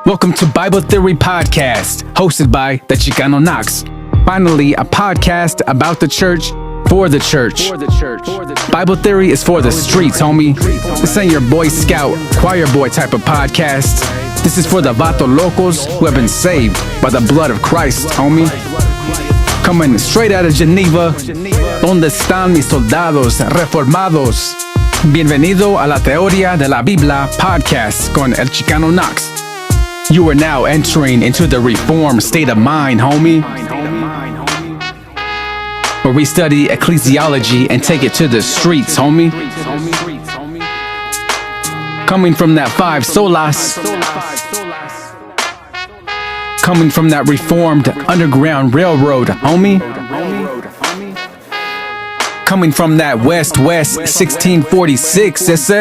Welcome to Bibletheory Podcast, hosted by the Chicano Knox. Finally, a podcast about the church, for the church. Bibletheory is for the streets, homie. This ain't your Boy Scout, choir boy type of podcast. This is for the vato locos who have been saved by the blood of Christ, homie. Coming straight out of Geneva, ¿Dónde están mis soldados reformados? Bienvenido a la Teoría de la Biblia podcast con El Chicano Knox. You are now entering into the reformed state of mind, homie, where we study ecclesiology and take it to the streets, homie. Coming from that five solas, coming from that reformed underground railroad, homie. Coming from that West 1646, ese.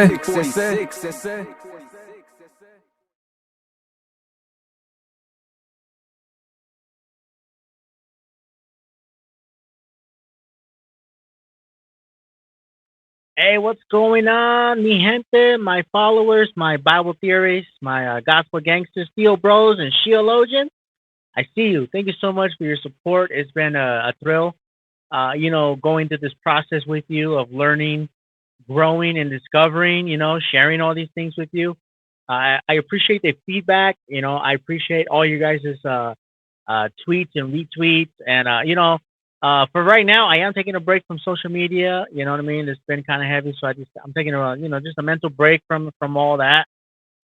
Hey, what's going on, mi gente, my followers, my Bible theorists, my gospel gangsters, Steel Bros, and Sheologians? I see you. Thank you so much for your support. It's been a thrill, going through this process with you of learning, growing, and discovering, sharing all these things with you. I appreciate the feedback. I appreciate all you guys' tweets and retweets. And, for right now, I am taking a break from social media. You know what I mean? It's been kind of heavy, so I'm taking just a mental break from all that,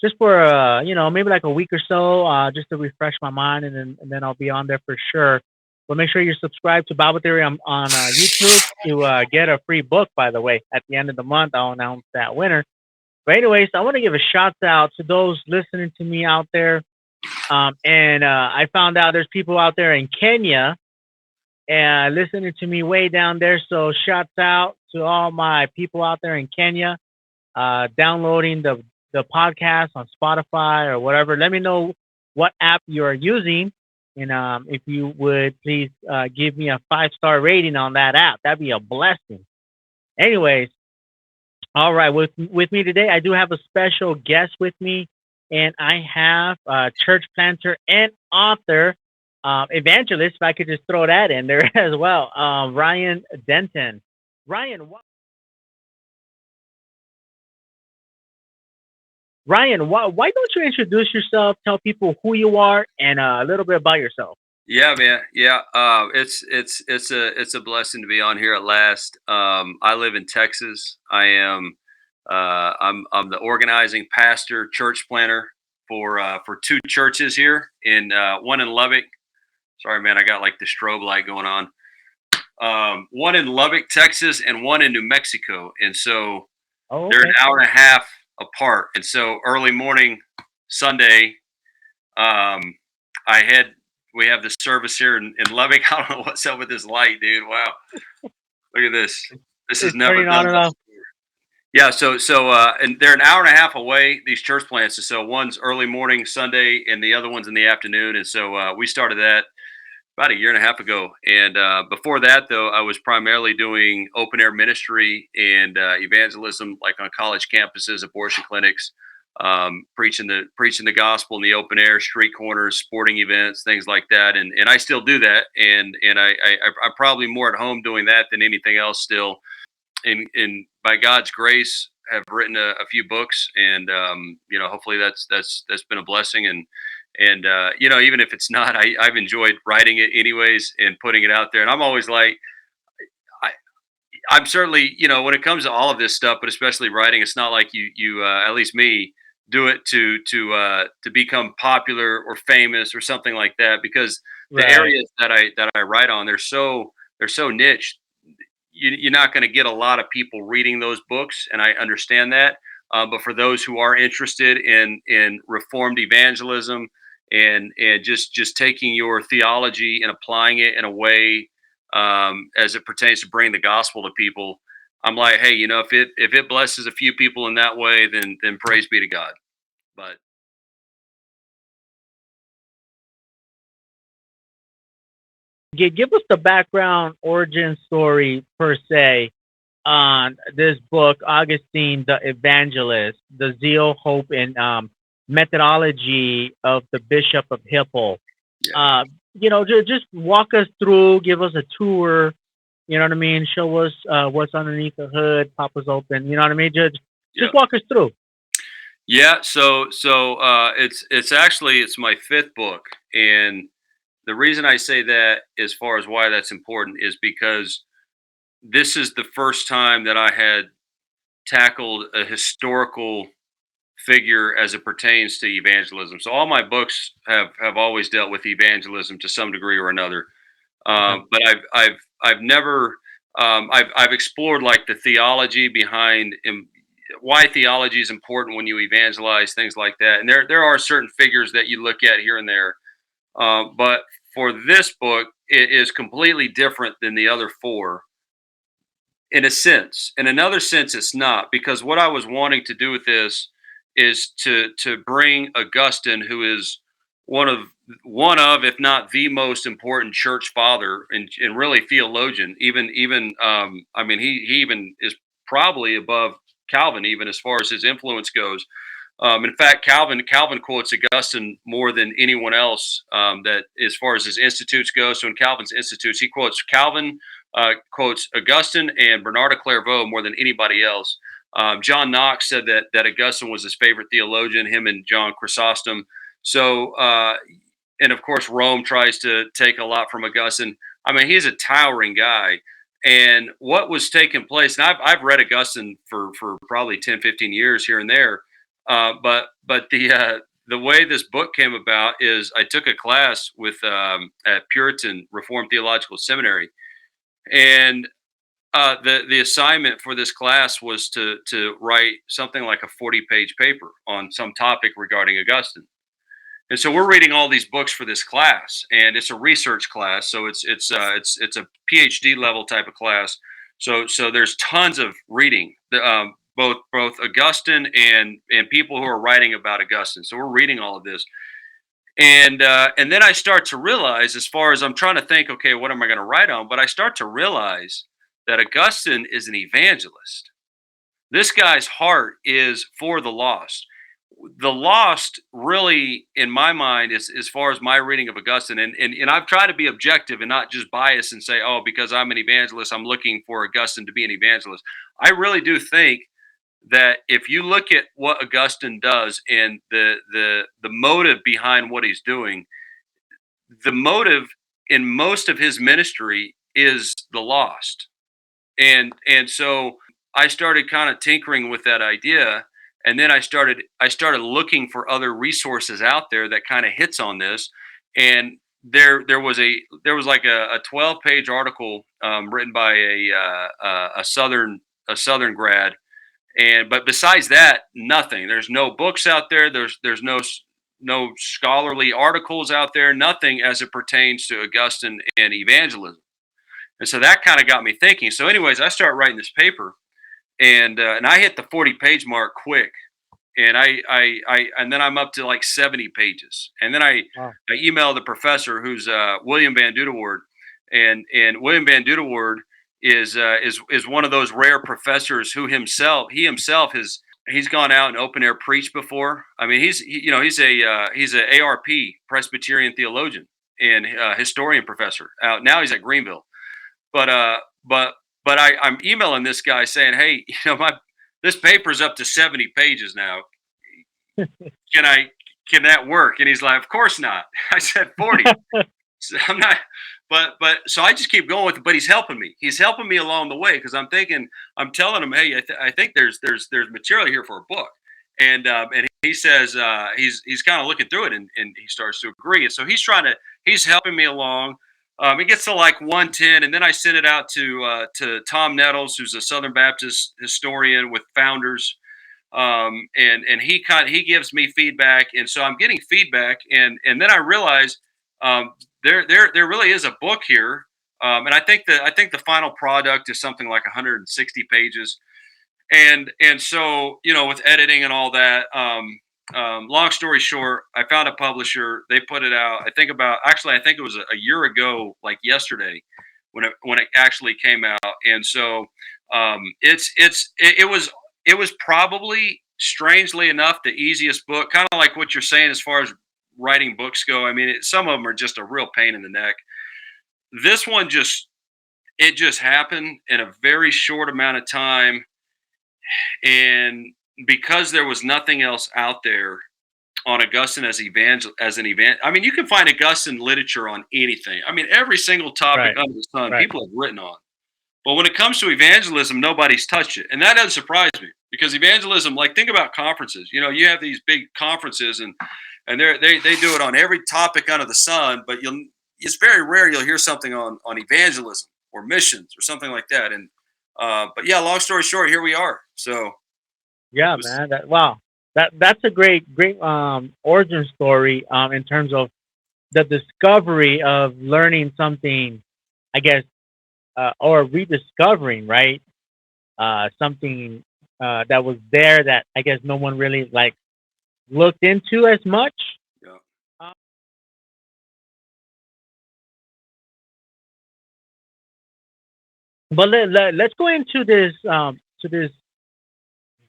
just for maybe like a week or so, just to refresh my mind, and then I'll be on there for sure. But make sure you're subscribed to Bible Theory on YouTube to get a free book. By the way, at the end of the month, I'll announce that winner. But anyways, I want to give a shout out to those listening to me out there, and I found out there's people out there in Kenya and listening to me way down there. So shouts out to all my people out there in Kenya, downloading the podcast on Spotify or whatever. Let me know what app you're using. And if you would please give me a 5-star rating on that app. That'd be a blessing. Anyways, all right. With me today, I do have a special guest with me. And I have church planter and author, evangelist, if I could just throw that in there as well, Ryan Denton. Ryan, why don't you introduce yourself, tell people who you are, and a little bit about yourself? Yeah, man. Yeah, it's a blessing to be on here at last. I live in Texas. I'm the organizing pastor, church planter for two churches here one in Lubbock. Sorry, man, I got like the strobe light going on. One in Lubbock, Texas, and one in New Mexico. And so they're an hour and a half apart. And so early morning Sunday, we have the service here in Lubbock. I don't know what's up with this light, dude. Wow. Look at this. This is never done. Yeah, so and they're an hour and a half away, these church plants. And so one's early morning Sunday and the other one's in the afternoon. And so we started that about a year and a half ago. And before that, though, I was primarily doing open air ministry and evangelism, like on college campuses, abortion clinics, preaching the gospel in the open air, street corners, sporting events, things like that. And I still do that. And I'm probably more at home doing that than anything else still. And by God's grace, have written a few books, and hopefully that's been a blessing. And even if it's not, I've enjoyed writing it anyways and putting it out there. And I'm always like, I'm certainly, when it comes to all of this stuff, but especially writing, it's not like you at least me do it to become popular or famous or something like that, because the areas that I write on, they're so niche. You're not going to get a lot of people reading those books, and I understand that. But for those who are interested in reformed evangelism and just taking your theology and applying it in a way as it pertains to bring the gospel to people, I'm like, hey, if it blesses a few people in that way, then praise be to God. But give us the background origin story per se on this book, Augustine the Evangelist, the Zeal, Hope, and methodology of the Bishop of Hippo. Yeah. Just walk us through, give us a tour. You know what I mean? Show us what's underneath the hood, pop us open. You know what I mean? Just walk us through. Yeah. So it's my fifth book, and the reason I say that, as far as why that's important, is because this is the first time that I had tackled a historical figure as it pertains to evangelism. So all my books have always dealt with evangelism to some degree or another. But I've never I've explored like the theology behind why theology is important when you evangelize, things like that. And there are certain figures that you look at here and there. But for this book, it is completely different than the other four in a sense. In another sense, it's not, because what I was wanting to do with this is to bring Augustine, who is one of if not the most important church father and really theologian. Even I mean, he even is probably above Calvin, even as far as his influence goes. In fact, Calvin quotes Augustine more than anyone else, that as far as his institutes go. So in Calvin's institutes, he quotes Calvin, quotes Augustine and Bernard of Clairvaux more than anybody else. John Knox said that Augustine was his favorite theologian, him and John Chrysostom. So, and of course, Rome tries to take a lot from Augustine. I mean, he's a towering guy. And what was taking place, and I've read Augustine for probably 10, 15 years here and there. But the way this book came about is I took a class with at Puritan Reformed Theological Seminary, and the assignment for this class was to write something like a 40-page paper on some topic regarding Augustine. And so we're reading all these books for this class, and it's a research class, so it's a PhD level type of class. So there's tons of reading. Both Augustine and people who are writing about Augustine. So we're reading all of this, and then I start to realize, as far as I'm trying to think, okay, what am I going to write on? But I start to realize that Augustine is an evangelist. This guy's heart is for the lost. The lost, really, in my mind, is as far as my reading of Augustine, and I've tried to be objective and not just biased and say, oh, because I'm an evangelist, I'm looking for Augustine to be an evangelist. I really do think that if you look at what Augustine does and the motive behind what he's doing, the motive in most of his ministry is the lost. And so I started kind of tinkering with that idea, and then I started looking for other resources out there that kind of hits on this. And there was like a 12-page article written by a southern grad. But besides that, nothing. There's no books out there. There's no scholarly articles out there. Nothing as it pertains to Augustine and evangelism. And so that kind of got me thinking. So, anyways, I start writing this paper, and I hit the 40-page mark quick, and and then I'm up to like 70 pages, and then I emailed the professor, who's William Van Dudewoord, and William Van Dudewoord is one of those rare professors who he's gone out and open air preached before. I mean, he's a ARP, Presbyterian theologian and historian professor. Now he's at Greenville, but I'm emailing this guy saying, hey, this paper's up to 70 pages now. Can that work? And he's like, of course not. I said 40. So I'm not. But so I just keep going with it. But he's helping me. He's helping me along the way, because I'm telling him, hey, I think there's material here for a book. And he says he's kind of looking through it, and he starts to agree. And so he's helping me along. It gets to like 110, and then I send it out to Tom Nettles, who's a Southern Baptist historian with Founders, and he gives me feedback, and so I'm getting feedback, and then I realize there really is a book here, and I think the final product is something like 160 pages, and so with editing and all that. Long story short, I found a publisher. They put it out. I think it was a year ago, like yesterday, when it actually came out. And so it was probably strangely enough, the easiest book, kind of like what you're saying as far as writing books go. I mean, some of them are just a real pain in the neck. This one it just happened in a very short amount of time. And because there was nothing else out there on Augustine as an event. I mean, you can find Augustine literature on anything. I mean, every single topic under the sun, people have written on. But when it comes to evangelism, nobody's touched it. And that doesn't surprise me, because evangelism, like, think about conferences. You know, you have these big conferences and they do it on every topic under the sun, but it's very rare you'll hear something on evangelism or missions or something like that. And but yeah, long story short, here we are. So yeah, man. That's a great origin story in terms of the discovery of learning something, I guess, or rediscovering, right? Something that was there that I guess no one really like looked into as much. Yeah. But let's go into this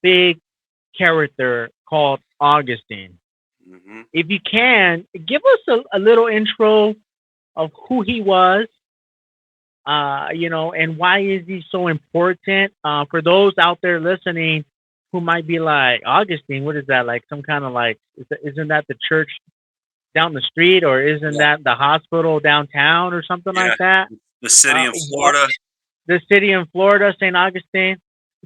big character called Augustine. Mm-hmm. If you can, give us a little intro of who he was, and why is he so important for those out there listening who might be like, Augustine, what is that? Like some kind of like, isn't that the church down the street, or isn't that the hospital downtown or something like that? The city in Florida. The city in Florida, St. Augustine.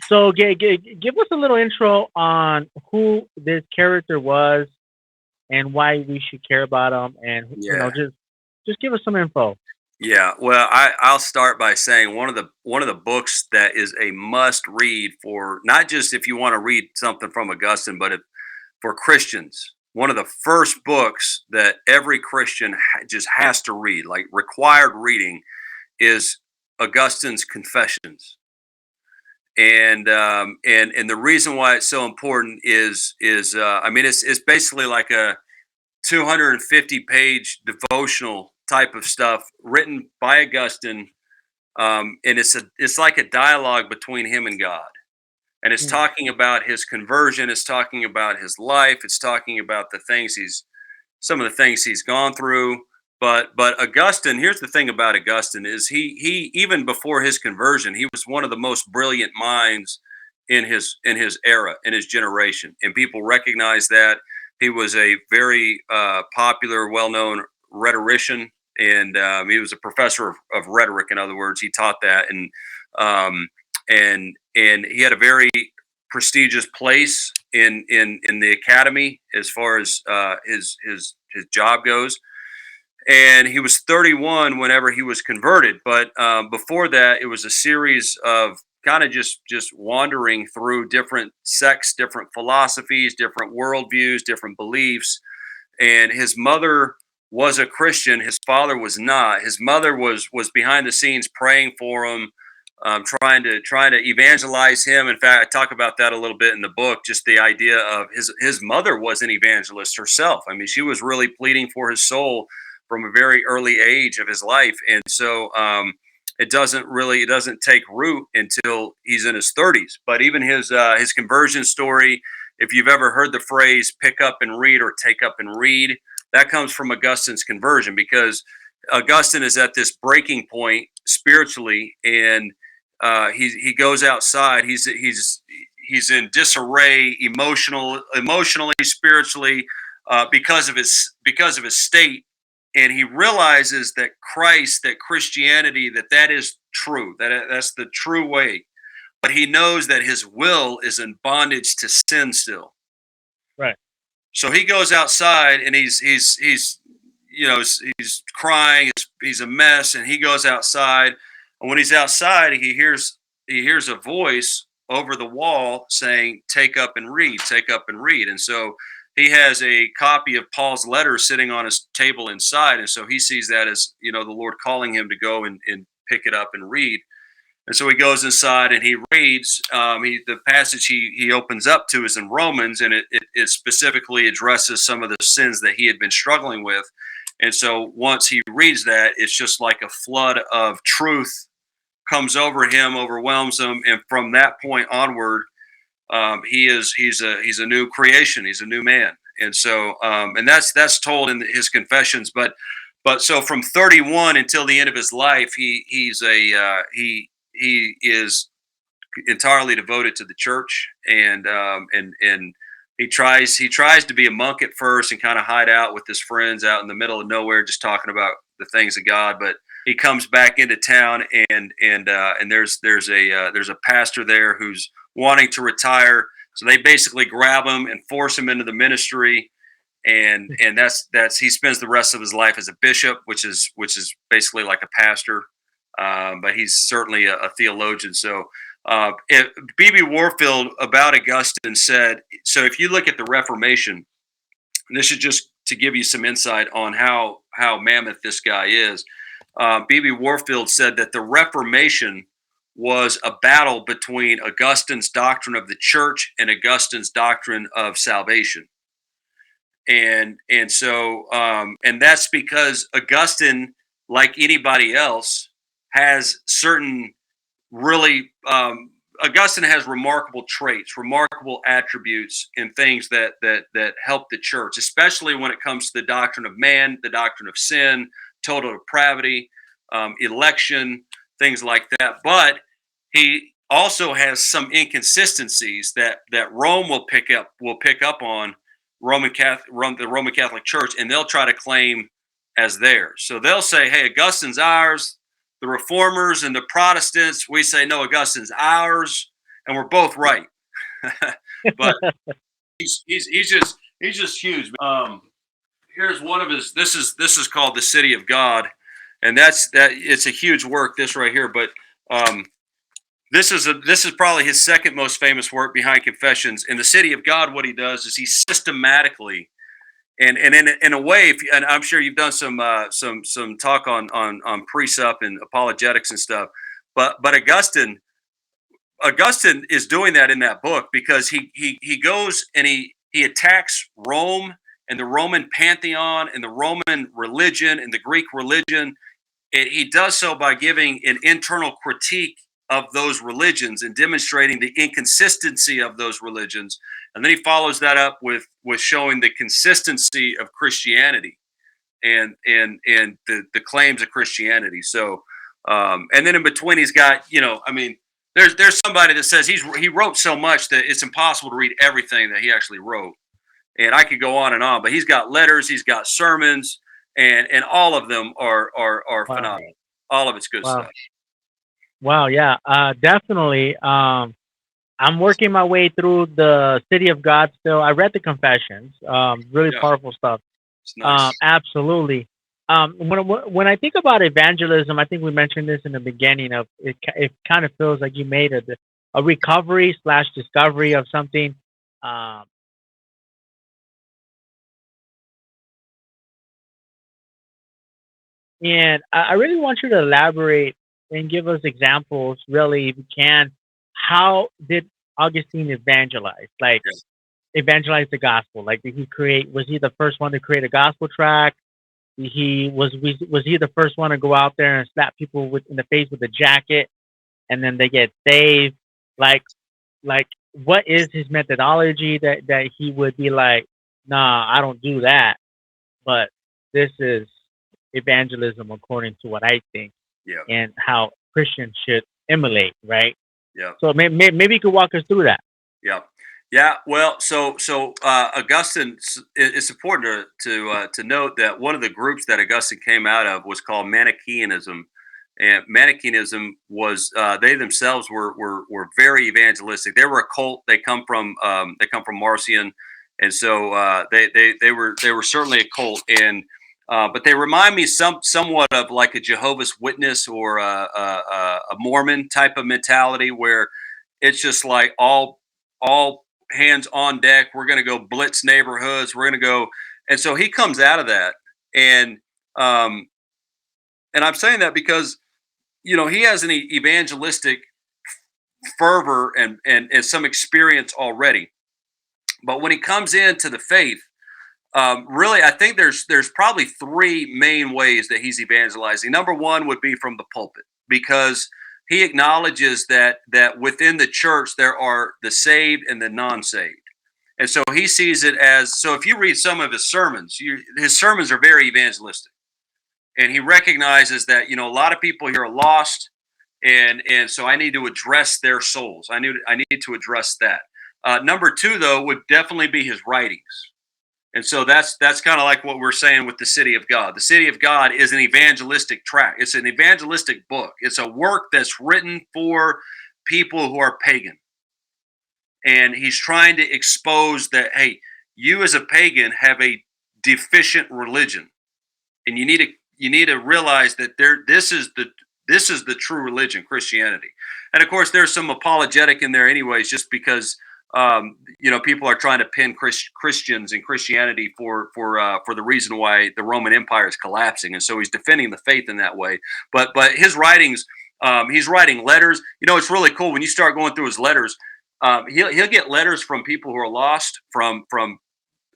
So give us a little intro on who this character was and why we should care about him, and just give us some info. Yeah, well, I'll start by saying one of the books that is a must read, for not just if you want to read something from Augustine, but for Christians. One of the first books that every Christian just has to read, like required reading, is Augustine's Confessions. And the reason why it's so important is I mean, it's basically like a 250-page devotional type of stuff written by Augustine, and it's like a dialogue between him and God, and it's talking about his conversion, it's talking about his life, it's talking about some of the things he's gone through. But Augustine, here's the thing about Augustine, is he even before his conversion, he was one of the most brilliant minds in his era, in his generation, and people recognize that. He was a very popular, well-known rhetorician, and he was a professor of rhetoric. In other words, he taught that, and he had a very prestigious place in the academy as far as his job goes. And he was 31 whenever he was converted, but before that, it was a series of kind of just wandering through different sects, different philosophies, different worldviews, different beliefs. And his mother was a Christian. His father was not. His mother was behind the scenes praying for him, trying to evangelize him. In fact, I talk about that a little bit in the book. Just the idea of his mother was an evangelist herself. I mean, she was really pleading for his soul from a very early age of his life, and so it doesn't take root until he's in his 30s. But even his conversion story, if you've ever heard the phrase "pick up and read" or "take up and read," that comes from Augustine's conversion, because Augustine is at this breaking point spiritually, and he goes outside. He's in disarray, emotionally, spiritually, because of his state. And he realizes that Christ, that Christianity, that is true, that's the true way. But he knows that his will is in bondage to sin still. Right. So he goes outside, and he's crying. He's a mess, and he goes outside. And when he's outside, he hears a voice over the wall saying, "Take up and read, take up and read." And so he has a copy of Paul's letter sitting on his table inside. And so he sees that as, the Lord calling him to go and pick it up and read. And so he goes inside and he reads. The passage he opens up to is in Romans, and it specifically addresses some of the sins that he had been struggling with. And so once he reads that, it's just like a flood of truth comes over him, overwhelms him. And from that point onward, he's a new creation. He's a new man. And so, and that's told in his confessions. But so from 31 until the end of his life, he is entirely devoted to the church, and he tries to be a monk at first and kind of hide out with his friends out in the middle of nowhere, just talking about the things of God. But he comes back into town, and there's a pastor there who's wanting to retire. So they basically grab him and force him into the ministry, and that's he spends the rest of his life as a bishop, which is basically like a pastor, but he's certainly a theologian. So B.B. Warfield about Augustine said, so if you look at the Reformation, and this is just to give you some insight on how mammoth this guy is. B.B. Warfield said that the Reformation was a battle between Augustine's doctrine of the church and Augustine's doctrine of salvation. And so that's because Augustine, like anybody else, has certain really Augustine has remarkable traits, remarkable attributes, and things that help the church, especially when it comes to the doctrine of man, the doctrine of sin, total depravity, election, things like that. But he also has some inconsistencies that Rome will pick up on, the Roman Catholic Church, and they'll try to claim as theirs. So they'll say, "Hey, Augustine's ours." The Reformers and the Protestants, we say, "No, Augustine's ours," and we're both right. But he's just huge. Here's one of his. This is called The City of God, and it's a huge work. This right here, but this is probably his second most famous work behind Confessions. In The City of God, what he does is he systematically, and in a way, and I'm sure you've done some talk on precept and apologetics and stuff, but Augustine is doing that in that book, because he goes and he attacks Rome and the Roman pantheon and the Roman religion and the Greek religion. And he does so by giving an internal critique of those religions and demonstrating the inconsistency of those religions. And then he follows that up with showing the consistency of Christianity and the claims of Christianity. So, and then in between, he's got, there's somebody that says he wrote so much that it's impossible to read everything that he actually wrote. And I could go on, but he's got letters, he's got sermons, and all of them are phenomenal. All of it's good stuff. Wow, yeah, definitely. I'm working my way through The City of God still. I read the Confessions. Really powerful stuff. Nice. Absolutely. When I think about evangelism, I think we mentioned this in the beginning of it. It kind of feels like you made a recovery / discovery of something. And I really want you to elaborate and give us examples, really, if you can. How did Augustine evangelize? Like, evangelize the gospel? Like, was he the first one to create a gospel tract? Was he the first one to go out there and slap people in the face with a jacket, and then they get saved? Like, what is his methodology that he would be like, "Nah, I don't do that," but this is evangelism according to what I think, and how Christians should emulate, right? Yeah. So maybe you could walk us through that. Yeah. Yeah. Well, so Augustine, it's important to note that one of the groups that Augustine came out of was called Manichaeanism, and Manichaeanism was they themselves were very evangelistic. They were a cult. They come from Marcion, and so they were certainly a cult. And but they remind me somewhat of like a Jehovah's Witness or a Mormon type of mentality, where it's just like all hands on deck. We're going to go blitz neighborhoods. We're going to go, and so he comes out of that, and I'm saying that because he has an evangelistic fervor and some experience already, but when he comes into the faith. Really, I think there's probably three main ways that he's evangelizing. Number one would be from the pulpit, because he acknowledges that within the church there are the saved and the non-saved. And so he sees it as, so if you read some of his sermons, his sermons are very evangelistic. And he recognizes that, a lot of people here are lost, and so I need to address their souls. I need to address that. Number two, though, would definitely be his writings. And so that's kind of like what we're saying with the City of God. The City of God is an evangelistic tract. It's an evangelistic book. It's a work that's written for people who are pagan. And he's trying to expose that, hey, you as a pagan have a deficient religion, and you need to realize that this is the true religion, Christianity. And of course, there's some apologetic in there, anyways, just because people are trying to pin Christians and Christianity for the reason why the Roman Empire is collapsing, and so he's defending the faith in that way. But his writings, he's writing letters. It's really cool when you start going through his letters. He'll get letters from people who are lost. From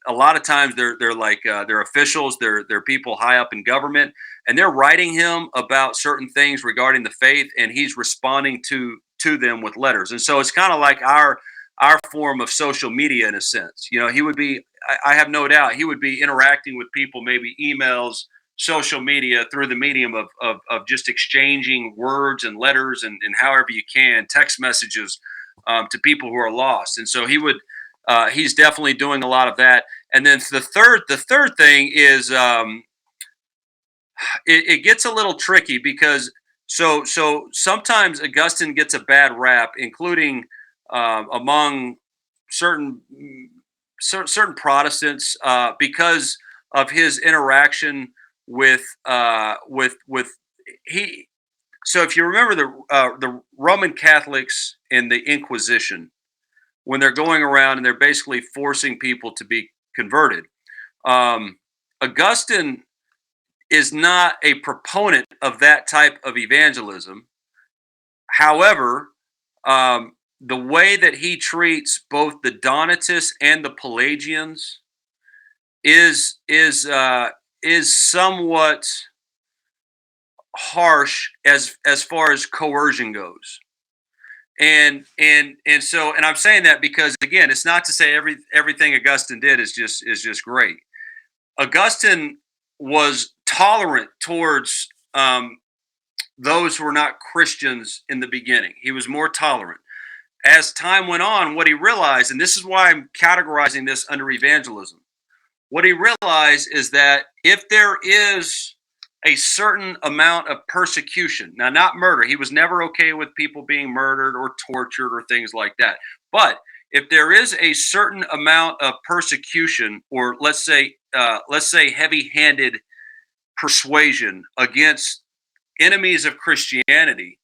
a lot of times they're like they're officials, they're people high up in government, and they're writing him about certain things regarding the faith, and he's responding to them with letters. And so it's kind of like our form of social media in a sense. He would be, I have no doubt, he would be interacting with people, maybe emails, social media, through the medium of just exchanging words and letters and however you can, text messages to people who are lost. And so he's definitely doing a lot of that. And then the third thing is it gets a little tricky, because so sometimes Augustine gets a bad rap, including among certain Protestants, because of his interaction with he. So if you remember the Roman Catholics in the Inquisition, when they're going around and they're basically forcing people to be converted, Augustine is not a proponent of that type of evangelism. However, the way that he treats both the Donatists and the Pelagians is somewhat harsh as far as coercion goes. And I'm saying that because, again, it's not to say everything Augustine did is just great. Augustine was tolerant towards those who were not Christians in the beginning. He was more tolerant. As time went on, what he realized, and this is why I'm categorizing this under evangelism, what he realized is that if there is a certain amount of persecution, now not murder, he was never okay with people being murdered or tortured or things like that, but if there is a certain amount of persecution, or let's say heavy-handed persuasion against enemies of Christianity,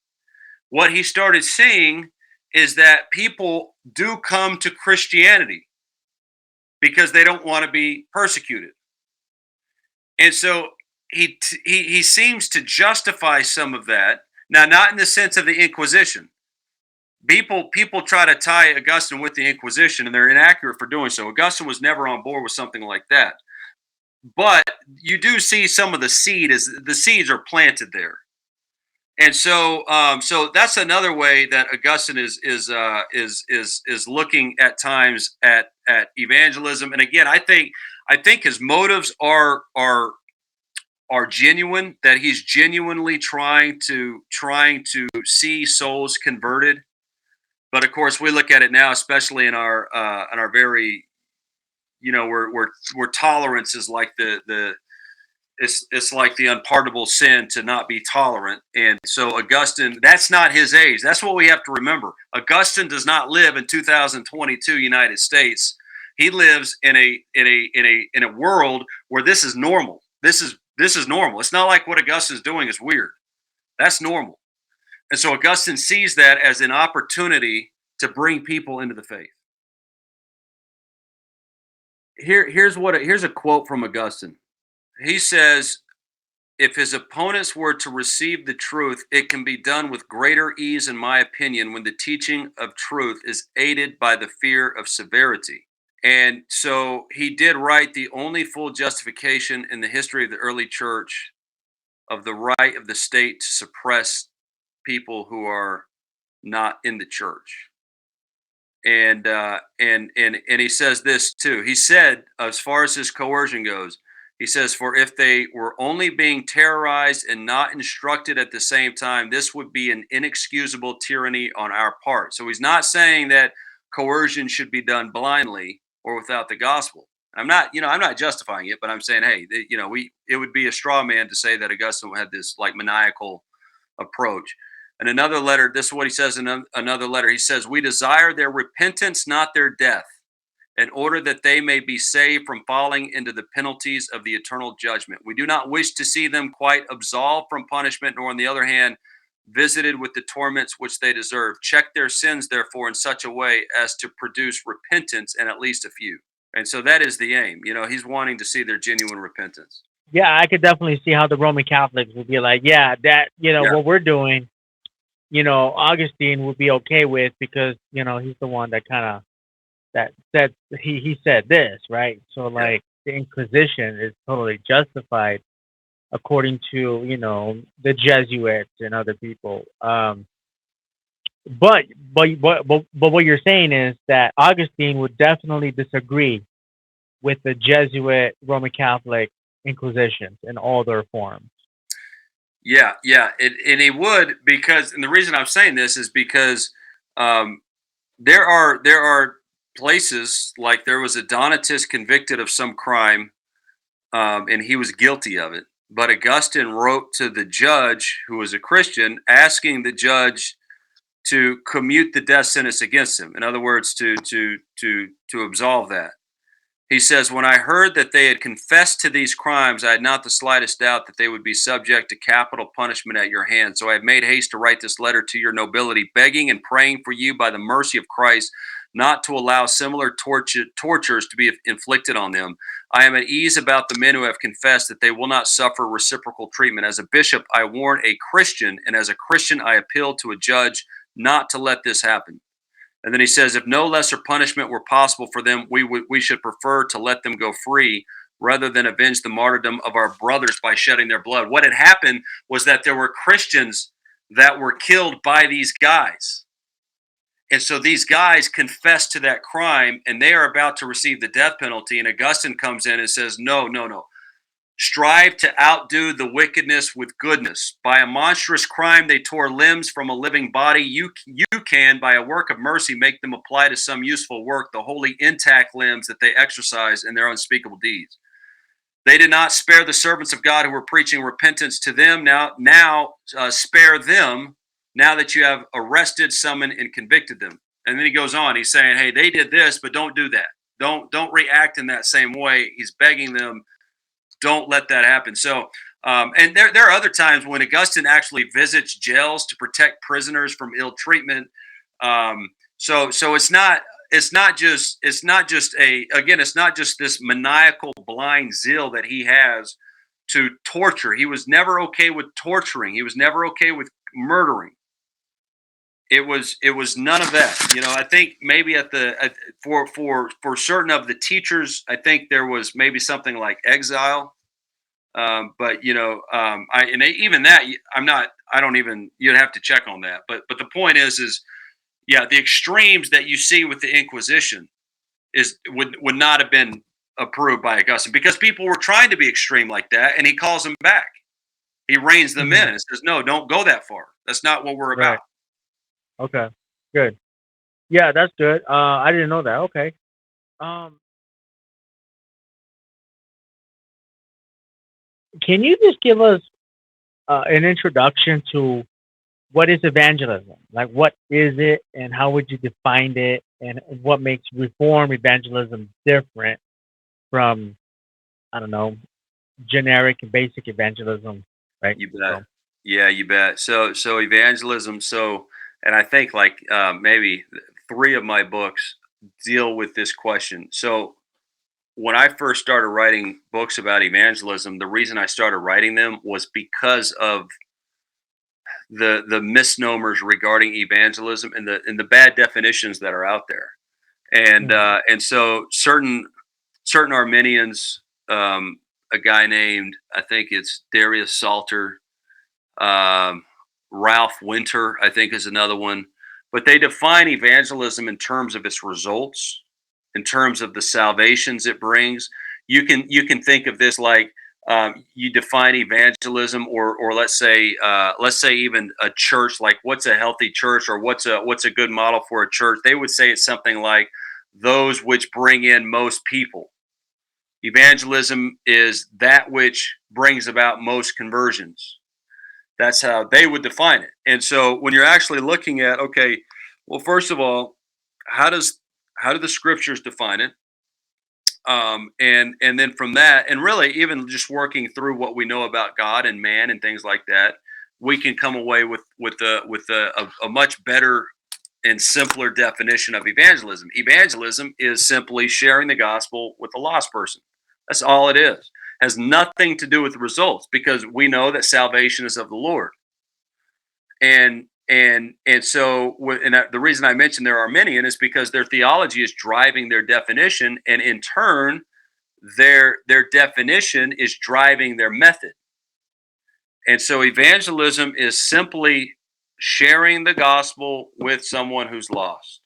what he started seeing is that people do come to Christianity because they don't want to be persecuted. And so he seems to justify some of that. Now, not in the sense of the Inquisition. People try to tie Augustine with the Inquisition, and they're inaccurate for doing so. Augustine was never on board with something like that. But you do see some of the seeds are planted there. And so that's another way that Augustine is looking at times at evangelism. And again, I think his motives are genuine. That he's genuinely trying to see souls converted. But of course, we look at it now, especially in our very, where tolerance is like it's like the unpardonable sin to not be tolerant. And so Augustine, that's not his age. That's what we have to remember. Augustine does not live in 2022 United States. He lives in a world where this is normal. This is normal. It's not like what Augustine's doing is weird. That's normal. And so Augustine sees that as an opportunity to bring people into the faith. Here's a quote from Augustine. He says, if his opponents were to receive the truth, it can be done with greater ease, in my opinion, when the teaching of truth is aided by the fear of severity. And so he did write the only full justification in the history of the early church of the right of the state to suppress people who are not in the church. And he says this too. He said, as far as his coercion goes, he says, for if they were only being terrorized and not instructed at the same time, this would be an inexcusable tyranny on our part. So he's not saying that coercion should be done blindly or without the gospel. I'm not justifying it, but I'm saying, hey, it would be a straw man to say that Augustine had this like maniacal approach. In another letter, this is what he says in another letter. He says, we desire their repentance, not their death, in order that they may be saved from falling into the penalties of the eternal judgment. We do not wish to see them quite absolved from punishment, nor on the other hand, visited with the torments which they deserve. Check their sins, therefore, in such a way as to produce repentance in at least a few. And so that is the aim. He's wanting to see their genuine repentance. Yeah, I could definitely see how the Roman Catholics would be like, what we're doing, Augustine would be okay with, because, he's the one that kind of that said he said this, right? So like the Inquisition is totally justified according to, the Jesuits and other people. But what you're saying is that Augustine would definitely disagree with the Jesuit Roman Catholic Inquisitions in all their forms. Yeah, and he would, because, and the reason I'm saying this is because there are places, like there was a Donatist convicted of some crime, and he was guilty of it. But Augustine wrote to the judge, who was a Christian, asking the judge to commute the death sentence against him. In other words, to absolve that. He says, when I heard that they had confessed to these crimes, I had not the slightest doubt that they would be subject to capital punishment at your hand. So I have made haste to write this letter to your nobility, begging and praying for you by the mercy of Christ not to allow similar tortures to be inflicted on them. I am at ease about the men who have confessed that they will not suffer reciprocal treatment. As a bishop, I warn a Christian, and as a Christian, I appeal to a judge not to let this happen. And then he says, if no lesser punishment were possible for them, we should prefer to let them go free rather than avenge the martyrdom of our brothers by shedding their blood. What had happened was that there were Christians that were killed by these guys. And so these guys confessed to that crime, and they are about to receive the death penalty. And Augustine comes in and says, no. Strive to outdo the wickedness with goodness. By a monstrous crime, they tore limbs from a living body. You can, by a work of mercy, make them apply to some useful work the wholly intact limbs that they exercise in their unspeakable deeds. They did not spare the servants of God who were preaching repentance to them. Now spare them, now that you have arrested, summoned, and convicted them. And then he goes on. He's saying, hey, they did this, but don't do that. Don't react in that same way. He's begging them, don't let that happen. So, and there are other times when Augustine actually visits jails to protect prisoners from ill treatment. So it's not just this maniacal blind zeal that he has to torture. He was never okay with torturing. He was never okay with murdering. It was none of that. I think maybe for certain of the teachers, I think there was maybe something like exile. But even that, you'd have to check on that. But the point is the extremes that you see with the Inquisition would not have been approved by Augustine, because people were trying to be extreme like that, and he calls them back. He reins them in and says, no, don't go that far. That's not what we're about. Okay, good. Yeah, that's good. I didn't know that. Okay. Can you just give us an introduction to what is evangelism? Like, what is it, and how would you define it, and what makes Reform evangelism different from, I don't know, generic and basic evangelism, right? You bet. Yeah, you bet. So evangelism. And I think like maybe 3 of my books deal with this question. So when I first started writing books about evangelism, the reason I started writing them was because of the misnomers regarding evangelism and the bad definitions that are out there. And so certain Arminians, a guy named, I think it's Darius Salter, Ralph Winter, I think, is another one. But they define evangelism in terms of its results, in terms of the salvations it brings. You can think of this like you define evangelism, or let's say even a church, like what's a healthy church, or what's a good model for a church. They would say it's something like those which bring in most people. Evangelism is that which brings about most conversions. That's how they would define it. And so when you're actually looking at, okay, well, first of all, how do the scriptures define it? And then from that, and really even just working through what we know about God and man and things like that, we can come away with a much better and simpler definition of evangelism. Evangelism is simply sharing the gospel with a lost person. That's all it is. Has nothing to do with the results, because we know that salvation is of the Lord. And so the reason I mentioned there are many, and is because their theology is driving their definition, and in turn, their definition is driving their method. And so evangelism is simply sharing the gospel with someone who's lost,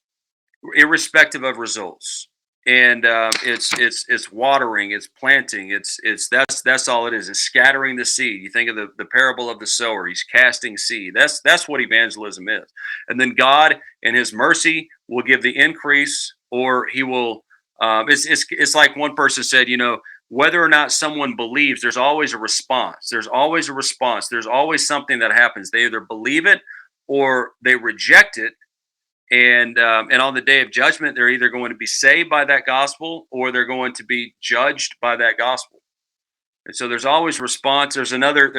irrespective of results. And it's watering, it's planting, that's all it is. It's scattering the seed. You think of the parable of the sower. He's casting seed. That's what evangelism is. And then God, in His mercy, will give the increase, or He will. It's like one person said, whether or not someone believes, there's always a response. There's always a response. There's always something that happens. They either believe it or they reject it. And on the day of judgment, they're either going to be saved by that gospel, or they're going to be judged by that gospel. And so there's always response. There's another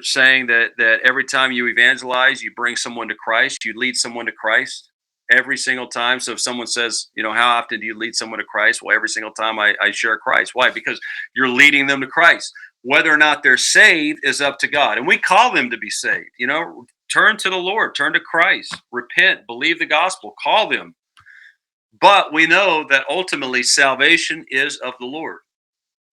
saying that every time you evangelize, you bring someone to Christ. You lead someone to Christ every single time. So if someone says, how often do you lead someone to Christ? Well, every single time I share Christ. Why? Because you're leading them to Christ. Whether or not they're saved is up to God. And we call them to be saved. Turn to the Lord, turn to Christ, repent, believe the gospel, call them. But we know that ultimately salvation is of the Lord.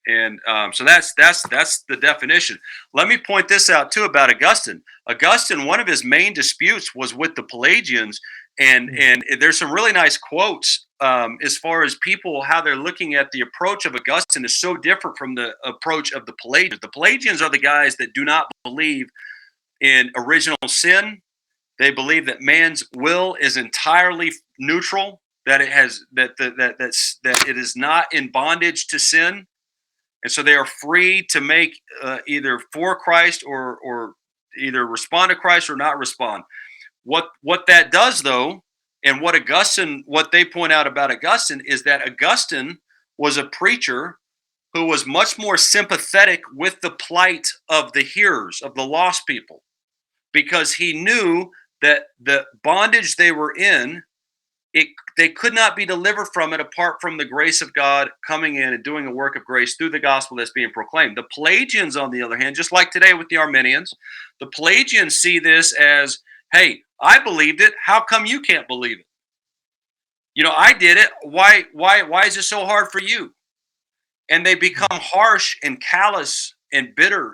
And so that's the definition. Let me point this out too about Augustine. Augustine, one of his main disputes was with the Pelagians, and there's some really nice quotes as far as people, how they're looking at the approach of Augustine is so different from the approach of the Pelagians. The Pelagians are the guys that do not believe in original sin. They believe that man's will is entirely neutral, that it has that it is not in bondage to sin, and so they are free to make either for Christ or either respond to Christ or not respond. What that does, though, and what they point out about Augustine is that Augustine was a preacher who was much more sympathetic with the plight of the hearers, of the lost people, because he knew that the bondage they were in, they could not be delivered from it apart from the grace of God coming in and doing a work of grace through the gospel that's being proclaimed. The Pelagians, on the other hand, just like today with the Arminians, the Pelagians see this as, hey, I believed it. How come you can't believe it? I did it. Why is it so hard for you? And they become harsh and callous and bitter.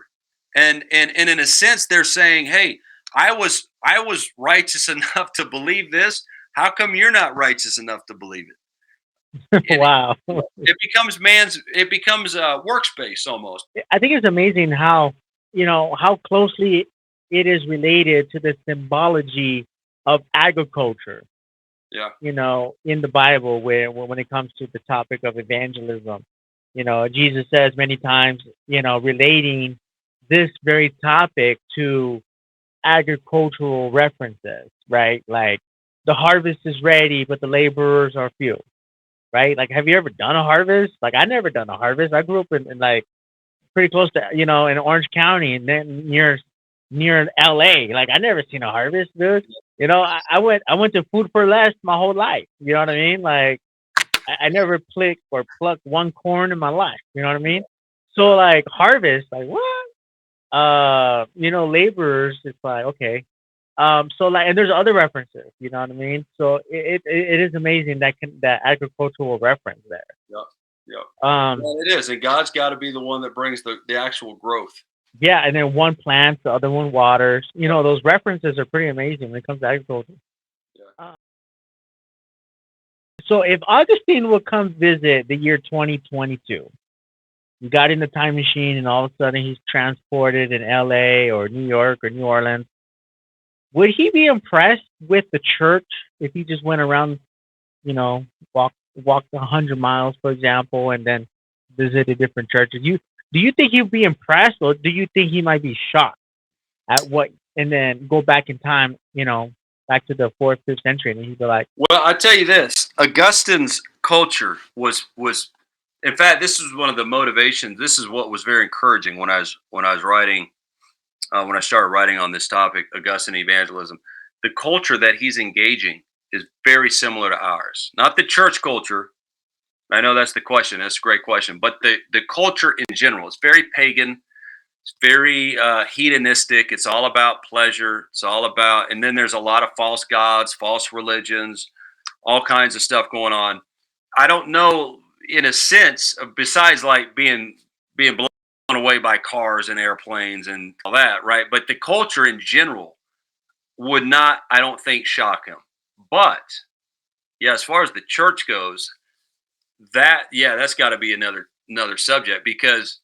And in a sense, they're saying, hey, I was righteous enough to believe this. How come you're not righteous enough to believe it? Wow. It becomes workspace almost. I think it's amazing how closely it is related to the symbology of agriculture. Yeah. In the Bible, when it comes to the topic of evangelism, Jesus says many times, relating this very topic to agricultural references, right? Like, the harvest is ready, but the laborers are few, right? Like, have you ever done a harvest? Like, I never done a harvest. I grew up in like pretty close to, in Orange County, and then near LA. Like, I never seen a harvest, dude. I went to Food for Less my whole life. You know what I mean? Like, I never plucked one corn in my life. You know what I mean? So, like, harvest, like, what? Laborers, it's like, okay. So, like, and there's other references, you know what I mean? So it is amazing that agricultural reference there. Yeah. Well, it is, and God's got to be the one that brings the actual growth. Yeah, and then one plants, the other one waters. You know, those references are pretty amazing when it comes to agriculture. Uh, so if Augustine would come visit the year 2022, you got in the time machine and all of a sudden he's transported in LA or New York or New Orleans, would he be impressed with the church if he just went around, you know, walked 100 miles, for example, and then visited different churches? Do you think he'd be impressed, or do you think he might be shocked at what, and then go back in time, you know, back to the fourth, fifth century, and he'd be like, Well, I tell you this: Augustine's culture was, in fact, this is one of the motivations. This is what was very encouraging when I was writing, when I started writing on this topic, Augustine evangelism. The culture that he's engaging is very similar to ours. Not the church culture. I know that's the question. That's a great question. But the culture in general is very pagan. It's very hedonistic. It's all about pleasure. It's all about, and then there's a lot of false gods, false religions, all kinds of stuff going on. I don't know, in a sense, besides like being blown away by cars and airplanes and all that, right? But the culture in general would not, I don't think, shock him. But yeah, as far as the church goes, that's got to be another subject because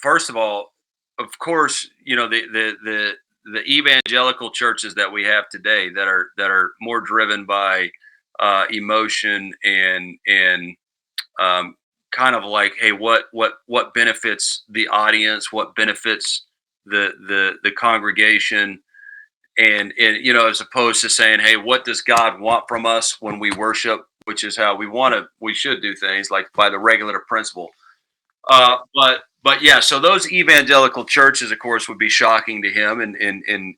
first of all, of course, you know the evangelical churches that we have today that are more driven by emotion and kind of like, hey, what benefits the audience, what benefits the congregation, and you know, as opposed to saying, hey, what does God want from us when we worship, which is how we should do things, like by the regulative principle. But yeah, so those evangelical churches, of course, would be shocking to him, and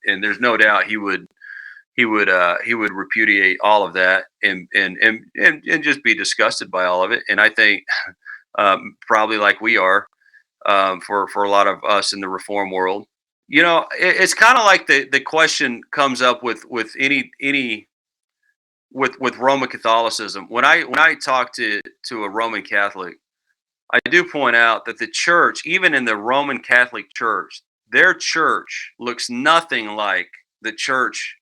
there's no doubt he would repudiate all of that and just be disgusted by all of it. And I think probably like we are, for a lot of us in the reform world, you know, it's kind of like the question comes up with any with Roman Catholicism. When I talk to a Roman Catholic, I do point out that the church, even in the Roman Catholic Church, their church looks nothing like the church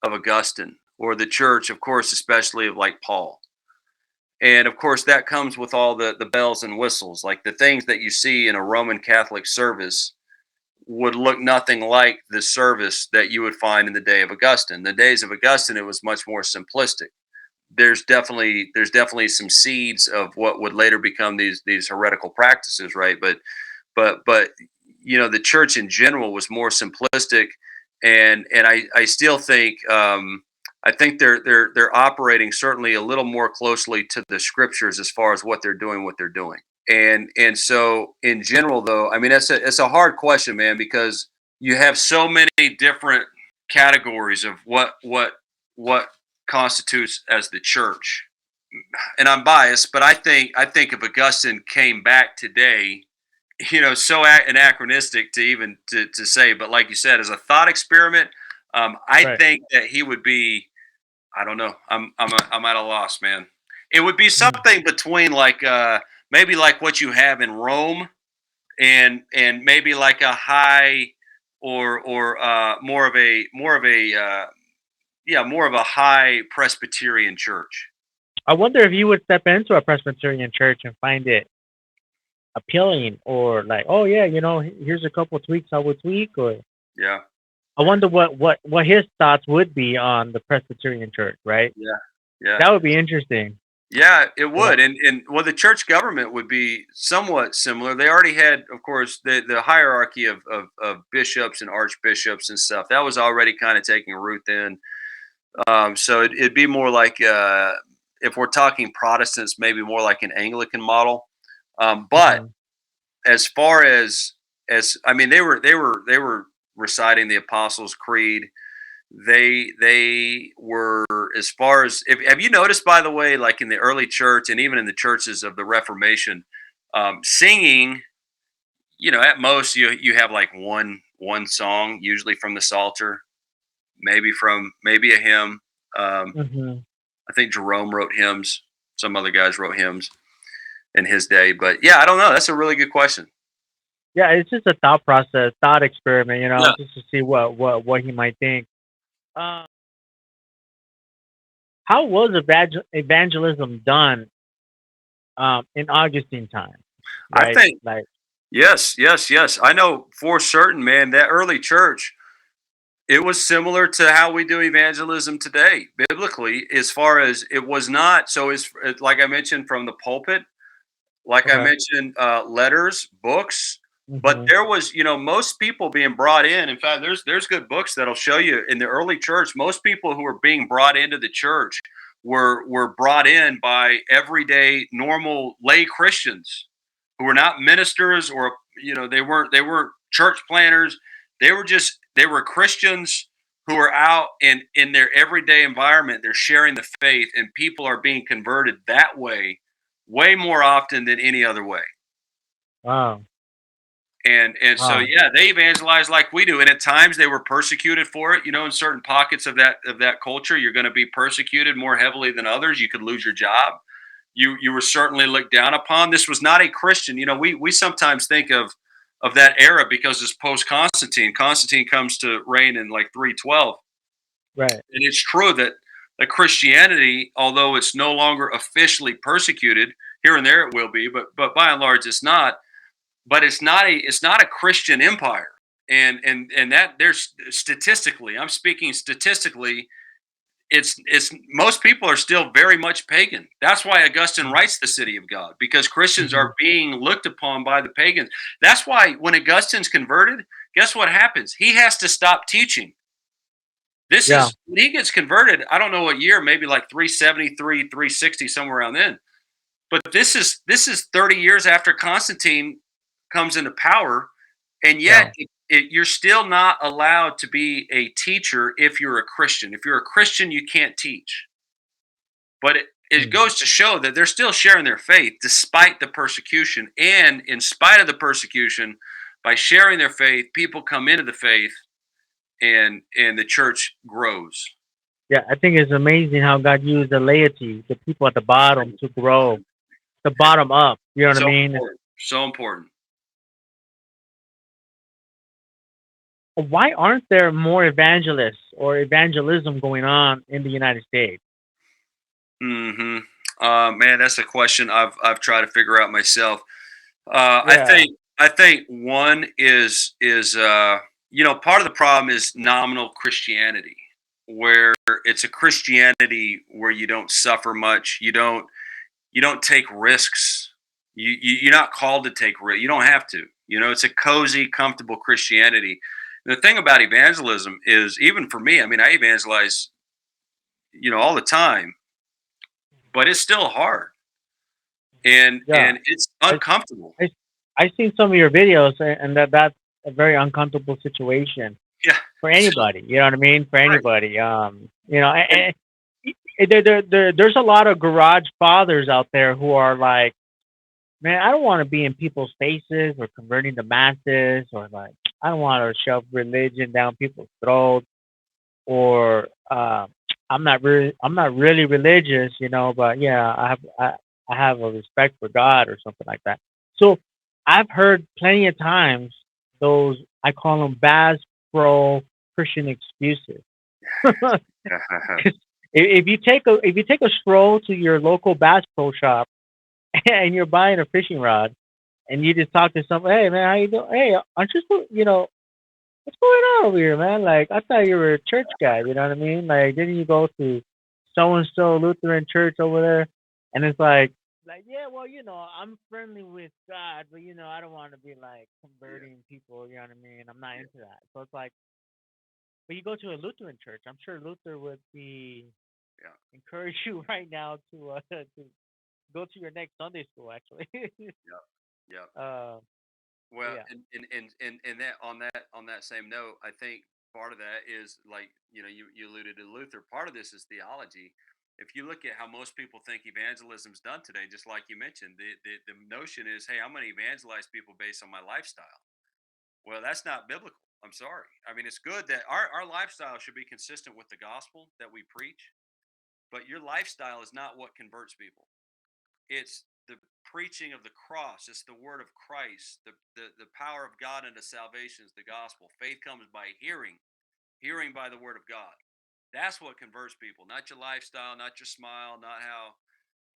of Augustine, or the church, of course, especially of like Paul. And of course, that comes with all the bells and whistles, like the things that you see in a Roman Catholic service would look nothing like the service that you would find in the day of Augustine. The days of Augustine, it was much more simplistic. There's definitely some seeds of what would later become these heretical practices, right? But you know, the church in general was more simplistic, and I still think I think they're operating certainly a little more closely to the scriptures as far as what they're doing. And so in general, though, I mean, it's a hard question, man, because you have so many different categories of what constitutes as the church. And I'm biased, but I think if Augustine came back today, you know, so anachronistic to even to say, but like you said, as a thought experiment, I right. think that he would be. I don't know. I'm at a loss, man. It would be Mm. something between like maybe like what you have in Rome, and maybe like a high or more of a high Presbyterian church. I wonder if you would step into a Presbyterian church and find it appealing, or like, oh yeah, you know, here's a couple of tweaks I would tweak, or Yeah, I wonder what his thoughts would be on the Presbyterian church, right? yeah, yeah. That would be interesting. Yeah, it You know, would, and well, the church government would be somewhat similar. They already had, of course, the hierarchy of bishops and archbishops and stuff. That was already kind of taking root then. So it'd be more like if we're talking Protestants, maybe more like an Anglican model. But mhm. as far as I mean, they were reciting the Apostles' Creed. They were, as far as, if have you noticed, by the way, like in the early church and even in the churches of the Reformation, singing, you know, at most you have like one song, usually from the Psalter, maybe a hymn. um, Mhm. I think Jerome wrote hymns, some other guys wrote hymns in his day, but yeah, I don't know, that's a really good question. Yeah, it's just a thought process, thought experiment, Yeah. just to see what he might think. Uh, how was evangelism done in Augustine time, I right? think Like, yes, yes, yes. I know for certain, man, that early church, it was similar to how we do evangelism today, biblically, as far as it was not. So, it's like I mentioned from the pulpit, like I okay, mentioned, letters, books, but hmm, there was, most people being brought in. In fact, there's good books that'll show you in the early church, most people who were being brought into the church were brought in by everyday normal lay Christians who were not ministers, or they weren't church planners. They were Christians who are out in their everyday environment. They're sharing the faith, and people are being converted that way more often than any other way. wow, And so, wow, yeah, they evangelize like we do, and at times they were persecuted for it. In certain pockets of that culture, you're going to be persecuted more heavily than others. You could lose your job. You were certainly looked down upon. This was not a Christian. We sometimes think of that era because it's post Constantine. Constantine comes to reign in like 312, right, and it's true that Christianity, although it's no longer officially persecuted, here and there it will be, but by and large it's not. But it's not a Christian empire, and that there's statistically, I'm speaking statistically, it's most people are still very much pagan. That's why Augustine writes the City of God, because Christians hmm, are being looked upon by the pagans. That's why when Augustine's converted, guess what happens? He has to stop teaching. This yeah, is when he gets converted. I don't know what year, maybe like 373, 360, somewhere around then. But this is 30 years after Constantine comes into power, and yeah, yet you're still not allowed to be a teacher if you're a Christian. If you're a Christian, you can't teach. But it mm, goes to show that they're still sharing their faith despite the persecution. And in spite of the persecution, by sharing their faith, people come into the faith, and the church grows. yeah. I think it's amazing how God used the laity, the people at the bottom, to grow the bottom up. You know what I So mean? important. So important. Why aren't there more evangelists or evangelism going on in the United States? Hmm. Man, that's a question I've tried to figure out myself. I Yeah, think one is part of the problem is nominal Christianity, where it's a Christianity where you don't suffer much, you don't take risks, you're not called to take risks, you don't have to. It's a cozy, comfortable Christianity. The thing about evangelism is, even for me, I mean, I evangelize, all the time, but it's still hard, and yeah. and it's I uncomfortable. I I seen some of your videos, and that's a very uncomfortable situation Yeah. for So anybody. You know what I mean? For right. anybody. And There's a lot of garage fathers out there who are like, man, I don't want to be in people's faces or converting the masses, or like, I don't want to shove religion down people's throats, or I'm not really religious, but yeah, I have a respect for God or something like that. So I've heard plenty of times those, I call them Bass Pro Christian excuses. 'Cause if you take a stroll to your local Bass Pro shop and you're buying a fishing rod, and you just talk to someone, hey man, how you doing? Hey, aren't you what's going on over here, man? Like, I thought you were a church guy. You know what I mean? Like, didn't you go to so and so Lutheran church over there? And it's like, yeah, well, I'm friendly with God, but I don't want to be like Yeah, converting people. You know what I mean? I'm not into that. So it's like, but you go to a Lutheran church. I'm sure Luther would be yeah, encourage you right now to to go to your next Sunday school. Actually, yeah, yeah. uh, but Well, yeah, and that on that same note, I think part of that is, like, you alluded to Luther. Part of this is theology. If you look at how most people think evangelism's done today, just like you mentioned, the notion is, hey, I'm going to evangelize people based on my lifestyle. Well, that's not biblical. I'm sorry. I mean, it's good that our lifestyle should be consistent with the gospel that we preach, but your lifestyle is not what converts people. It's the preaching of the cross. It's the word of Christ. The power of God unto salvation is the gospel. Faith comes by hearing by the word of God. That's what converts people, not your lifestyle, not your smile, not how.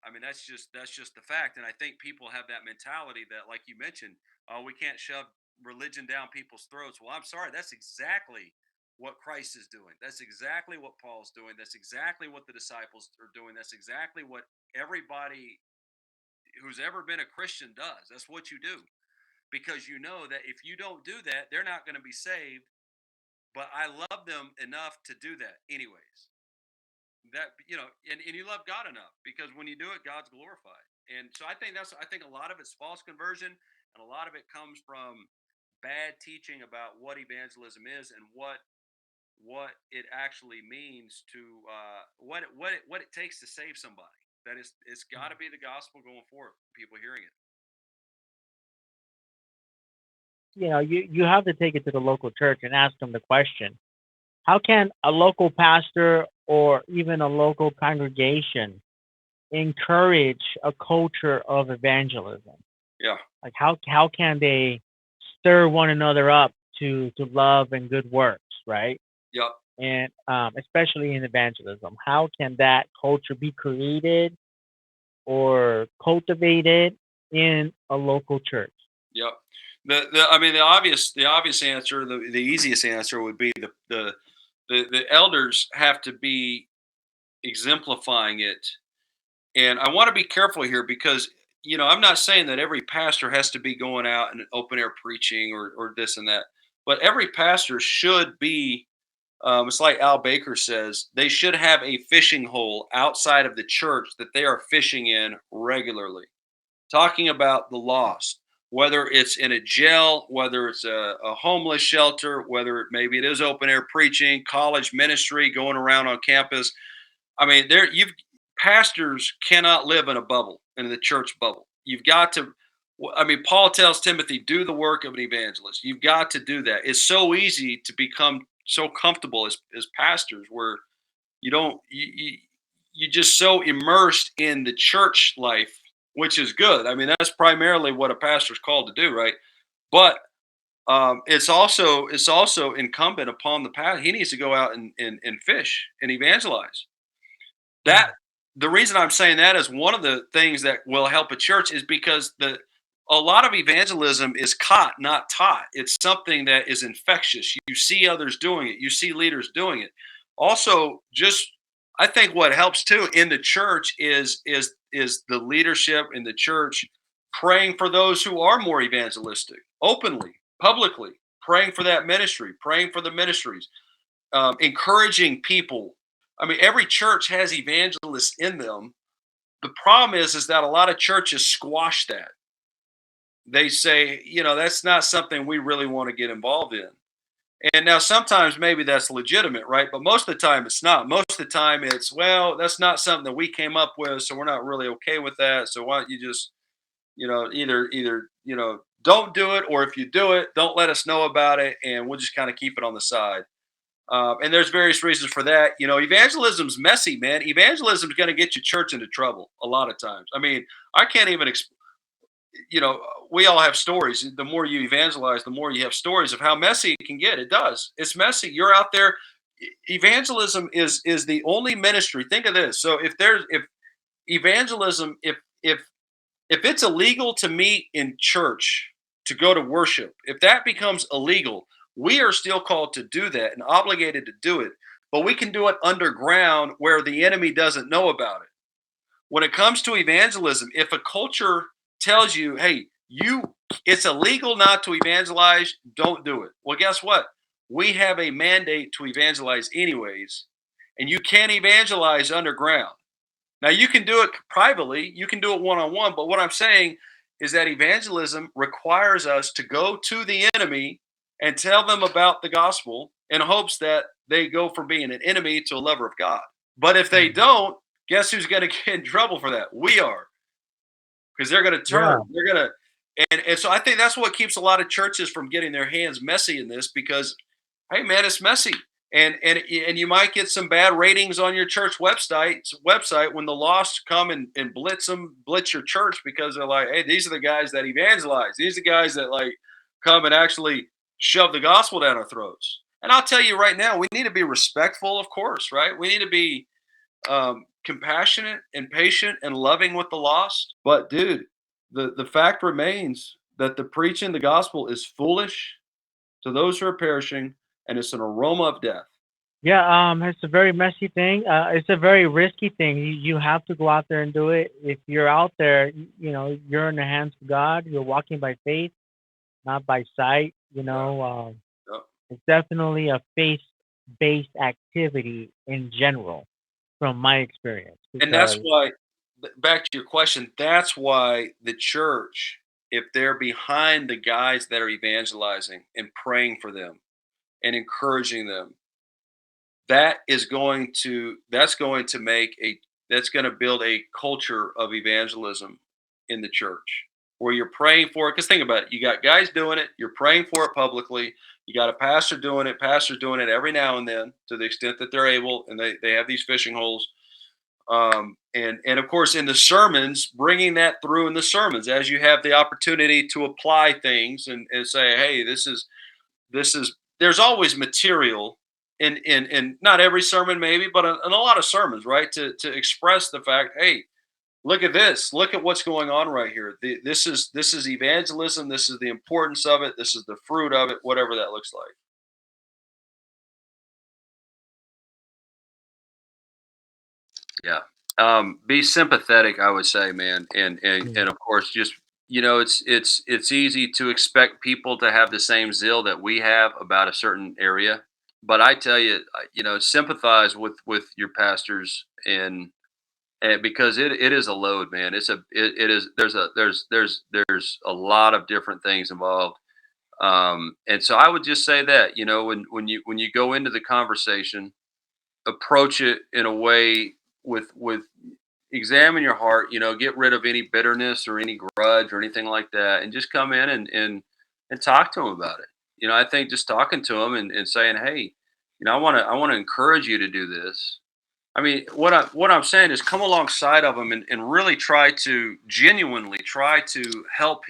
I mean, that's just the fact. And I think people have that mentality that, like you mentioned, we can't shove religion down people's throats. Well, I'm sorry, that's exactly what Christ is doing. That's exactly what Paul's doing. That's exactly what the disciples are doing. That's exactly what everybody who's ever been a Christian does. That's what you do, because you know that if you don't do that, they're not going to be saved. But I love them enough to do that anyways. That, and you love God enough, because when you do it, God's glorified. And so I think a lot of it's false conversion, and a lot of it comes from bad teaching about what evangelism is and what it actually means to what it takes to save somebody. That it's got to be the gospel going forth, people hearing it. You have to take it to the local church and ask them the question: how can a local pastor or even a local congregation encourage a culture of evangelism? Yeah. Like how can they stir one another up to love and good works, right? Yeah. And especially in evangelism, how can that culture be created or cultivated in a local church? Yep. The obvious answer, the easiest answer would be the elders have to be exemplifying it. And I want to be careful here, because I'm not saying that every pastor has to be going out and open air preaching or this and that, but every pastor should be. It's like Al Baker says, they should have a fishing hole outside of the church that they are fishing in regularly, talking about the lost, whether it's in a jail, whether it's a homeless shelter, whether maybe it is open air preaching, college ministry, going around on campus. I mean, pastors cannot live in a bubble, in the church bubble. You've got to. I mean, Paul tells Timothy, do the work of an evangelist. You've got to do that. It's so easy to become so comfortable as pastors, where you don't you just so immersed in the church life, which is good. I mean, that's primarily what a pastor's called to do, right? But it's also incumbent upon the pastor. He needs to go out and fish and evangelize. That the reason I'm saying that is one of the things that will help a church is because a lot of evangelism is caught, not taught. It's something that is infectious. You see others doing it. You see leaders doing it. Also, I think what helps too in the church is the leadership in the church praying for those who are more evangelistic, openly, publicly, praying for that ministry, praying for the ministries, encouraging people. I mean, every church has evangelists in them. The problem is that a lot of churches squash that. They say, that's not something we really want to get involved in. And now sometimes maybe that's legitimate, right? But most of the time it's not. Most of the time it's, well, that's not something that we came up with, so we're not really okay with that. So why don't you just, either don't do it, or if you do it, don't let us know about it, and we'll just kind of keep it on the side. And there's various reasons for that. Evangelism's messy, man. Evangelism is going to get your church into trouble a lot of times. I mean, I can't even we all have stories. The more you evangelize, the more you have stories of how messy it can get. It does. It's messy. You're out there. Evangelism is the only ministry. Think of this. So if evangelism, if it's illegal to meet in church, to go to worship, if that becomes illegal, we are still called to do that and obligated to do it. But we can do it underground where the enemy doesn't know about it. When it comes to evangelism, if a culture tells you, hey, it's illegal not to evangelize, don't do it. Well, guess what? We have a mandate to evangelize anyways, and you can't evangelize underground. Now, you can do it privately, you can do it one-on-one, but what I'm saying is that evangelism requires us to go to the enemy and tell them about the gospel in hopes that they go from being an enemy to a lover of God. But if they don't, guess who's going to get in trouble for that? We are. Because they're going to turn. Yeah. They're going to, and so I think that's what keeps a lot of churches from getting their hands messy in this, because, hey man, it's messy. and you might get some bad ratings on your church website when the lost come and blitz your church, because they're like, hey, these are the guys that evangelize. These are the guys that like come and actually shove the gospel down our throats. And I'll tell you right now, we need to be respectful, of course, right? We need to be compassionate and patient and loving with the lost. But dude, the fact remains that the preaching the gospel is foolish to those who are perishing, and it's an aroma of death. Yeah, it's a very messy thing. It's a very risky thing. You have to go out there and do it. If you're out there, you're in the hands of God. You're walking by faith, not by sight. Yeah. It's definitely a faith-based activity in general, from my experience. And that's why, back to your question, that's why the church, if they're behind the guys that are evangelizing and praying for them and encouraging them, that's going to build a culture of evangelism in the church, where you're praying for it. Because think about it, you got guys doing it, you're praying for it publicly, you got a pastor doing it, pastors doing it every now and then to the extent that they're able, and they have these fishing holes. And of course in the sermons, bringing that through in the sermons as you have the opportunity to apply things and say, hey, this is there's always material in not every sermon maybe, but in a lot of sermons, right, to express the fact, hey, look at this, look at what's going on right here. This is evangelism, this is the importance of it, this is the fruit of it, whatever that looks like. Yeah. Be sympathetic, I would say, man. And of course, just, it's easy to expect people to have the same zeal that we have about a certain area. But I tell you, sympathize with your pastors, and because it is a load, man. It is there's a lot of different things involved. And so I would just say that, when you go into the conversation, approach it in a way with examine your heart, get rid of any bitterness or any grudge or anything like that, and just come in and talk to them about it. I think just talking to them and saying, hey, I want to encourage you to do this. I mean, what I'm saying is come alongside of him and really genuinely try to help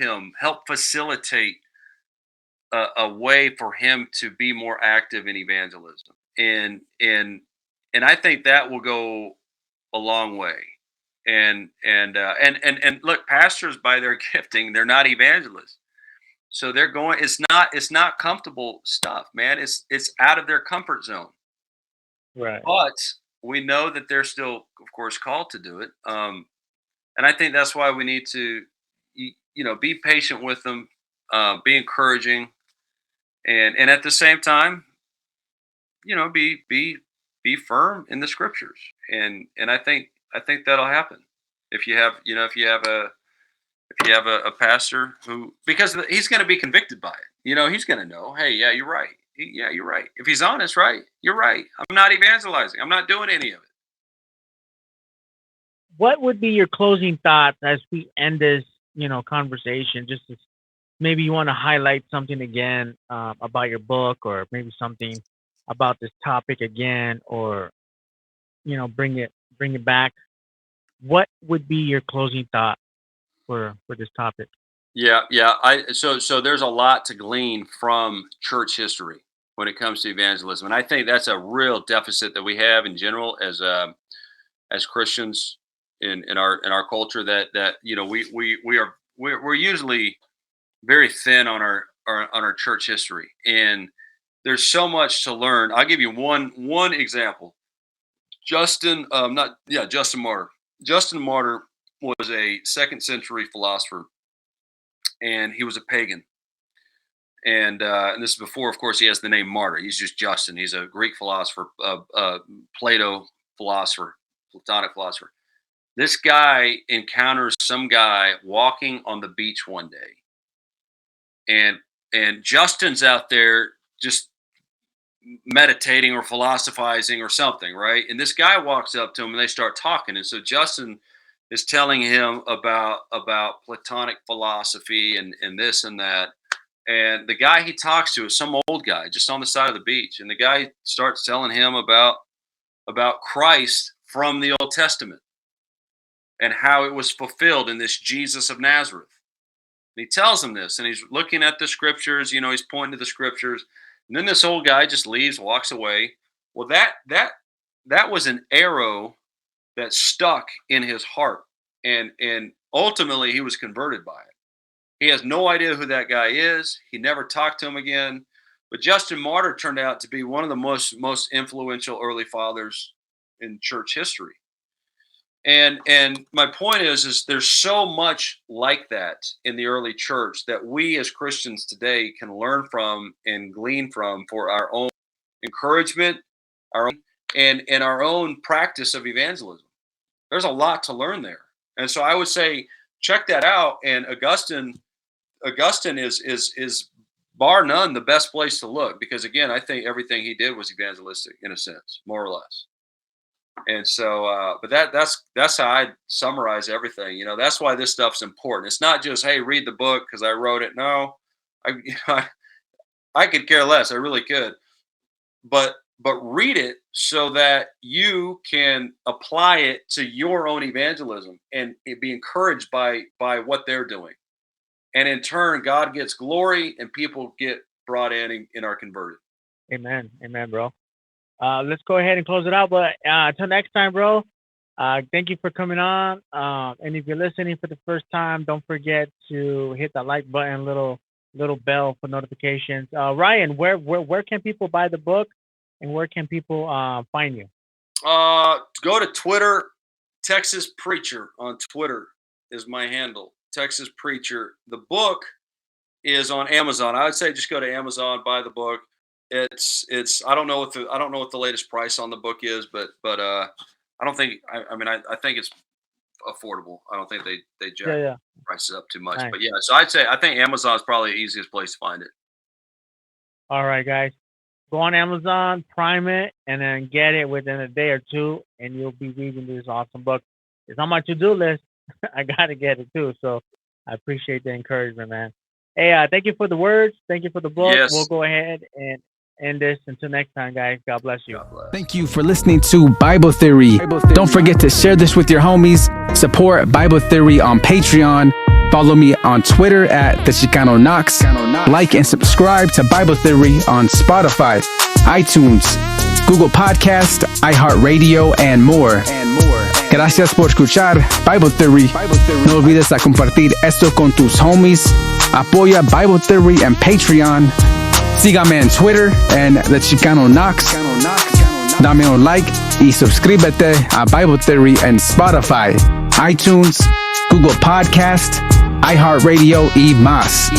facilitate a way for him to be more active in evangelism. And I think that will go a long way. And look, pastors by their gifting, they're not evangelists. So it's not comfortable stuff, man. It's out of their comfort zone. Right. But we know that they're still, of course, called to do it. And I think that's why we need to, be patient with them, be encouraging, and at the same time, be firm in the scriptures. And I think that'll happen if you have, a pastor who, because he's going to be convicted by it. He's going to know, hey, yeah, you're right. Yeah, you're right. If he's honest, right? You're right. I'm not evangelizing. I'm not doing any of it. What would be your closing thoughts as we end this, conversation? Just as maybe you want to highlight something again about your book, or maybe something about this topic again, or bring it back. What would be your closing thought for this topic? Yeah. So there's a lot to glean from church history when it comes to evangelism, and I think that's a real deficit that we have in general as Christians in our culture. That we're usually very thin on our church history, and there's so much to learn. I'll give you one example. Justin Martyr. Justin Martyr was a second century philosopher, and he was a pagan. And this is before, of course, he has the name Martyr. He's just Justin. He's a Greek philosopher, Plato philosopher, Platonic philosopher. This guy encounters some guy walking on the beach one day, and Justin's out there just meditating or philosophizing or something, right? And this guy walks up to him and they start talking. And so Justin is telling him about Platonic philosophy and this and that. And the guy he talks to is some old guy just on the side of the beach. And the guy starts telling him about Christ from the Old Testament and how it was fulfilled in this Jesus of Nazareth. And he tells him this, and he's looking at the scriptures, he's pointing to the scriptures. And then this old guy just leaves, walks away. Well, that was an arrow that stuck in his heart. And ultimately he was converted by it. He has no idea who that guy is. He never talked to him again. But Justin Martyr turned out to be one of the most influential early fathers in church history. And my point is there's so much like that in the early church that we as Christians today can learn from and glean from for our own encouragement, and our own practice of evangelism. There's a lot to learn there. And so I would say check that out. And Augustine is bar none the best place to look, because again, I think everything he did was evangelistic in a sense, more or less. And so, but that's how I summarize everything. That's why this stuff's important. It's not just, hey, read the book because I wrote it. No, I could care less. I really could. But read it so that you can apply it to your own evangelism and be encouraged by what they're doing. And in turn, God gets glory and people get brought in and are converted. Amen. Amen, bro. Let's go ahead and close it out. But until next time, bro, thank you for coming on. And if you're listening for the first time, don't forget to hit that like button, little bell for notifications. Ryan, where can people buy the book, and where can people find you? Go to Twitter. Texas Preacher on Twitter is my handle. Texas Preacher. The book is on Amazon. I would say just go to Amazon, buy the book. It's I don't know what the latest price on the book is, but I don't think I think it's affordable. I don't think they jack prices up too much. Nice. But yeah, so I think Amazon is probably the easiest place to find it. All right, guys. Go on Amazon, prime it, and then get it within a day or two, and you'll be reading this awesome book. It's on my to-do list. I got to get it too, so I appreciate the encouragement, man. Hey, thank you for the words. Thank you for the book. Yes. We'll go ahead and end this. Until next time, guys. God bless you. God bless. Thank you for listening to Bible Theory. Don't forget to share this with your homies. Support Bible Theory on Patreon. Follow me on Twitter at The Chicano Knox. Like and subscribe to Bible Theory on Spotify, iTunes, Google Podcast, iHeartRadio, and more. Gracias por escuchar Bible Theory. No olvides a compartir esto con tus homies. Apoya Bible Theory and Patreon. Sígame en Twitter and The Chicano Knox. Dame un like y suscríbete a Bible Theory en Spotify, iTunes, Google Podcast, iHeartRadio y más.